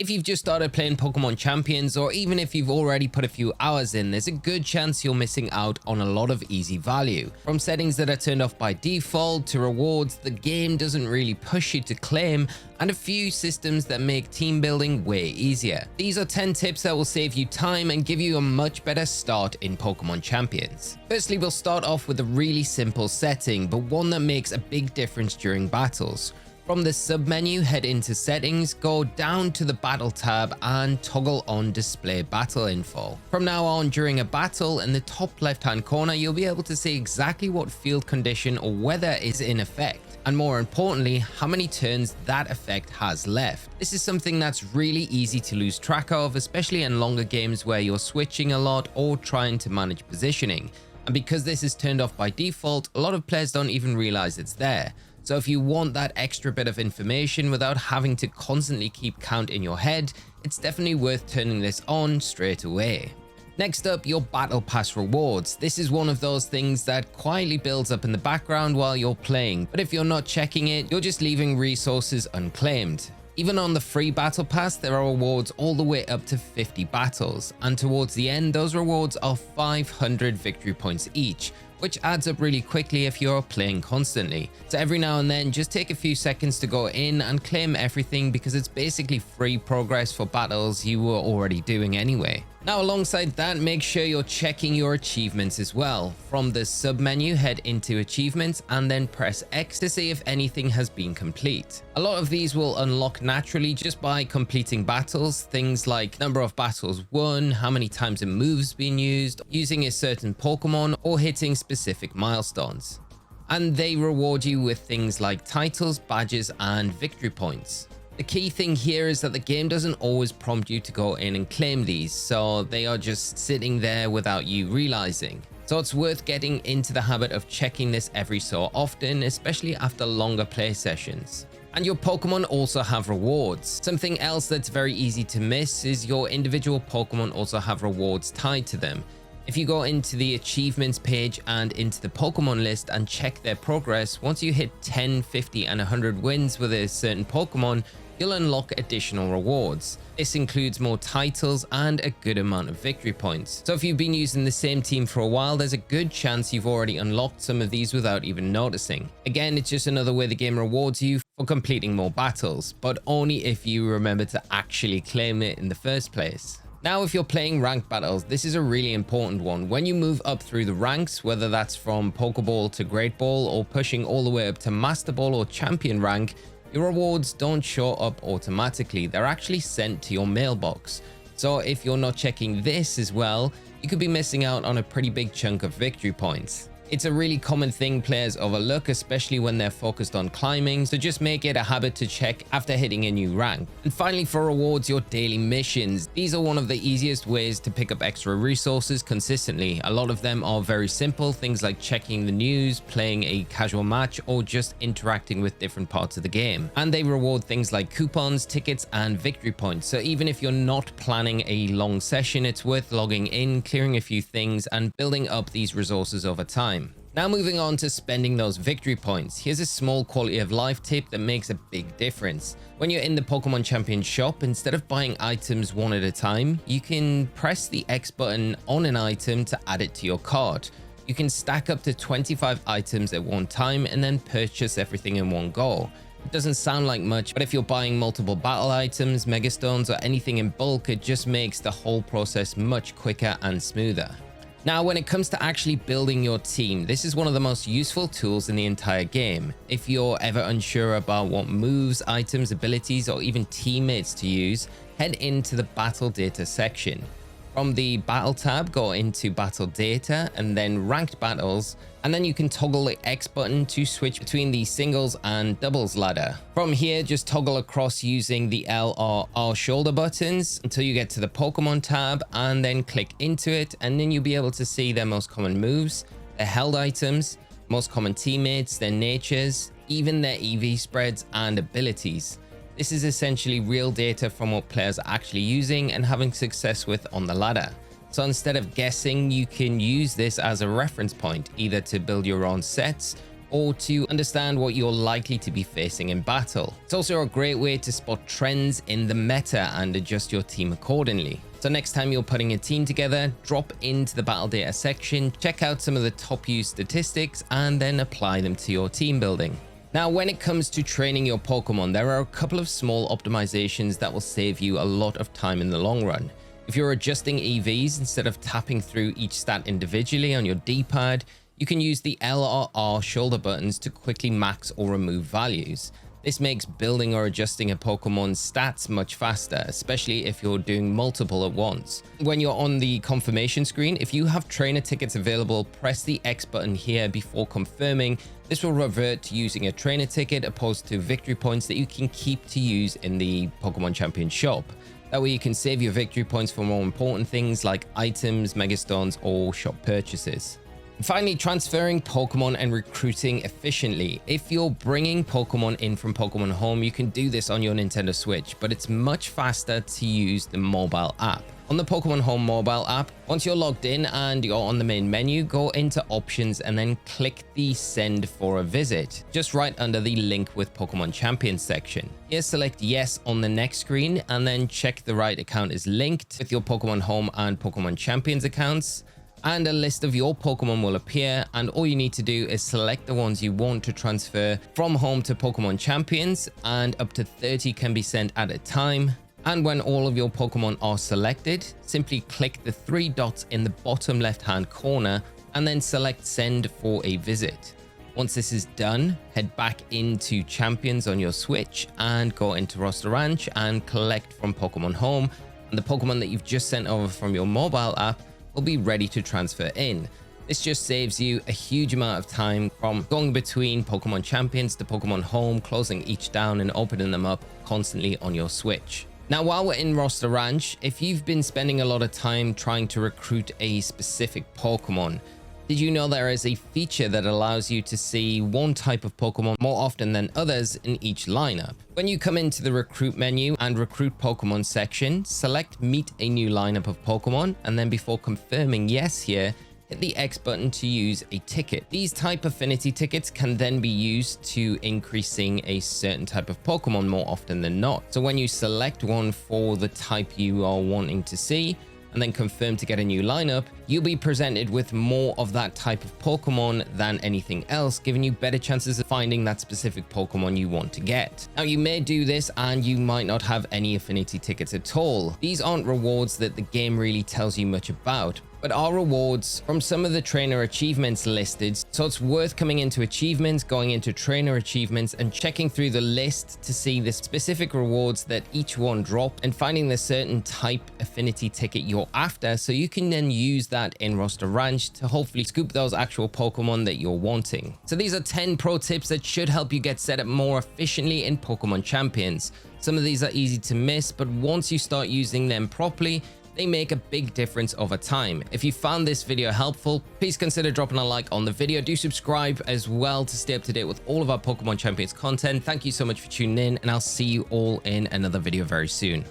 If you've just started playing Pokemon Champions, or even if you've already put a few hours in, there's a good chance you're missing out on a lot of easy value. From settings that are turned off by default to rewards the game doesn't really push you to claim, and a few systems that make team building way easier. These are 10 tips that will save you time and give you a much better start in Pokemon Champions. Firstly, we'll start off with a really simple setting, but one that makes a big difference during battles. From the sub-menu, head into settings, go down to the battle tab and toggle on display battle info. From now on, during a battle, in the top left-hand corner, you'll be able to see exactly what field condition or weather is in effect, and more importantly, how many turns that effect has left. This is something that's really easy to lose track of, especially in longer games where you're switching a lot or trying to manage positioning. And because this is turned off by default, a lot of players don't even realize it's there. So if you want that extra bit of information without having to constantly keep count in your head, it's definitely worth turning this on straight away. Next up, your Battle Pass rewards. This is one of those things that quietly builds up in the background while you're playing, but if you're not checking it, you're just leaving resources unclaimed. Even on the free Battle Pass, there are rewards all the way up to 50 battles, and towards the end, those rewards are 500 victory points each, which adds up really quickly if you're playing constantly. So every now and then, just take a few seconds to go in and claim everything because it's basically free progress for battles you were already doing anyway. Now alongside that, make sure you're checking your achievements as well. From the sub menu, head into achievements and then press X to see if anything has been complete. A lot of these will unlock naturally just by completing battles, things like number of battles won, how many times a move's been used, using a certain Pokemon, or hitting specific milestones. And they reward you with things like titles, badges, and victory points. The key thing here is that the game doesn't always prompt you to go in and claim these, so they are just sitting there without you realizing. So it's worth getting into the habit of checking this every so often, especially after longer play sessions. And your Pokemon also have rewards. Something else that's very easy to miss is your individual Pokemon also have rewards tied to them. If you go into the achievements page and into the Pokemon list and check their progress, once you hit 10, 50, and 100 wins with a certain Pokemon, you'll unlock additional rewards. This includes more titles and a good amount of victory points. So if you've been using the same team for a while, there's a good chance you've already unlocked some of these without even noticing. Again, it's just another way the game rewards you for completing more battles, but only if you remember to actually claim it in the first place. Now, if you're playing ranked battles, this is a really important one. When you move up through the ranks, whether that's from Pokeball to Great Ball or pushing all the way up to Master Ball or Champion rank, your rewards don't show up automatically. They're actually sent to your mailbox. So if you're not checking this as well, you could be missing out on a pretty big chunk of victory points. It's a really common thing players overlook, especially when they're focused on climbing, so just make it a habit to check after hitting a new rank. And finally, for rewards, your daily missions. These are one of the easiest ways to pick up extra resources consistently. A lot of them are very simple, things like checking the news, playing a casual match, or just interacting with different parts of the game. And they reward things like coupons, tickets, and victory points. So even if you're not planning a long session, it's worth logging in, clearing a few things, and building up these resources over time. Now moving on to spending those victory points, here's a small quality of life tip that makes a big difference. When you're in the Pokemon Champions shop, instead of buying items one at a time, you can press the X button on an item to add it to your cart. You can stack up to 25 items at one time and then purchase everything in one go. It doesn't sound like much, but if you're buying multiple battle items, megastones, or anything in bulk, it just makes the whole process much quicker and smoother. Now, when it comes to actually building your team, this is one of the most useful tools in the entire game. If you're ever unsure about what moves, items, abilities, or even teammates to use, head into the battle data section. From the battle tab, go into battle data and then ranked battles, and then you can toggle the X button to switch between the singles and doubles ladder. From here, just toggle across using the L or R shoulder buttons until you get to the Pokemon tab, and then click into it, and then you'll be able to see their most common moves, their held items, most common teammates, their natures, even their EV spreads and abilities. This is essentially real data from what players are actually using and having success with on the ladder. So instead of guessing, you can use this as a reference point, either to build your own sets or to understand what you're likely to be facing in battle. It's also a great way to spot trends in the meta and adjust your team accordingly. So next time you're putting a team together, drop into the battle data section, check out some of the top used statistics, and then apply them to your team building. Now, when it comes to training your Pokemon, there are a couple of small optimizations that will save you a lot of time in the long run. If you're adjusting EVs instead of tapping through each stat individually on your D-pad, you can use the L or R shoulder buttons to quickly max or remove values. This makes building or adjusting a Pokemon's stats much faster, especially if you're doing multiple at once. When you're on the confirmation screen, if you have trainer tickets available, press the X button here before confirming. This will revert to using a trainer ticket opposed to victory points that you can keep to use in the Pokemon Champions shop. That way you can save your victory points for more important things like items, Megastones, or shop purchases. And finally, transferring Pokemon and recruiting efficiently. If you're bringing Pokemon in from Pokemon Home, you can do this on your Nintendo Switch, but it's much faster to use the mobile app. On the Pokemon Home mobile app, once you're logged in and you're on the main menu, go into options and then click the send for a visit, just right under the link with Pokemon Champions section. Here, select yes on the next screen and then check the right account is linked with your Pokemon Home and Pokemon Champions accounts. And a list of your Pokemon will appear, and all you need to do is select the ones you want to transfer from Home to Pokemon Champions, and up to 30 can be sent at a time. And when all of your Pokemon are selected, simply click the 3 dots in the bottom left hand corner and then select send for a visit. Once this is done, head back into Champions on your Switch and go into Roster Ranch and collect from Pokemon Home, and the Pokemon that you've just sent over from your mobile app will be ready to transfer in. This just saves you a huge amount of time from going between Pokemon Champions to Pokemon Home, closing each down and opening them up constantly on your Switch. Now, while we're in Roster Ranch, if you've been spending a lot of time trying to recruit a specific Pokemon, did you know there is a feature that allows you to see one type of Pokemon more often than others in each lineup? When you come into the recruit menu and recruit Pokemon section, select meet a new lineup of Pokemon, and then before confirming yes here, hit the X button to use a ticket. These type affinity tickets can then be used to increasing a certain type of Pokemon more often than not. So when you select one for the type you are wanting to see, and then confirm to get a new lineup, you'll be presented with more of that type of Pokemon than anything else, giving you better chances of finding that specific Pokemon you want to get. Now, you may do this and you might not have any affinity tickets at all. These aren't rewards that the game really tells you much about, but are rewards from some of the trainer achievements listed. So it's worth coming into achievements, going into trainer achievements, and checking through the list to see the specific rewards that each one drop and finding the certain type affinity ticket you're after, so you can then use that in Roster Ranch to hopefully scoop those actual Pokemon that you're wanting. So these are 10 pro tips that should help you get set up more efficiently in Pokemon Champions. Some of these are easy to miss, but once you start using them properly, they make a big difference over time. If you found this video helpful, please consider dropping a like on the video. Do subscribe as well to stay up to date with all of our Pokemon Champions content. Thank you so much for tuning in, and I'll see you all in another video very soon.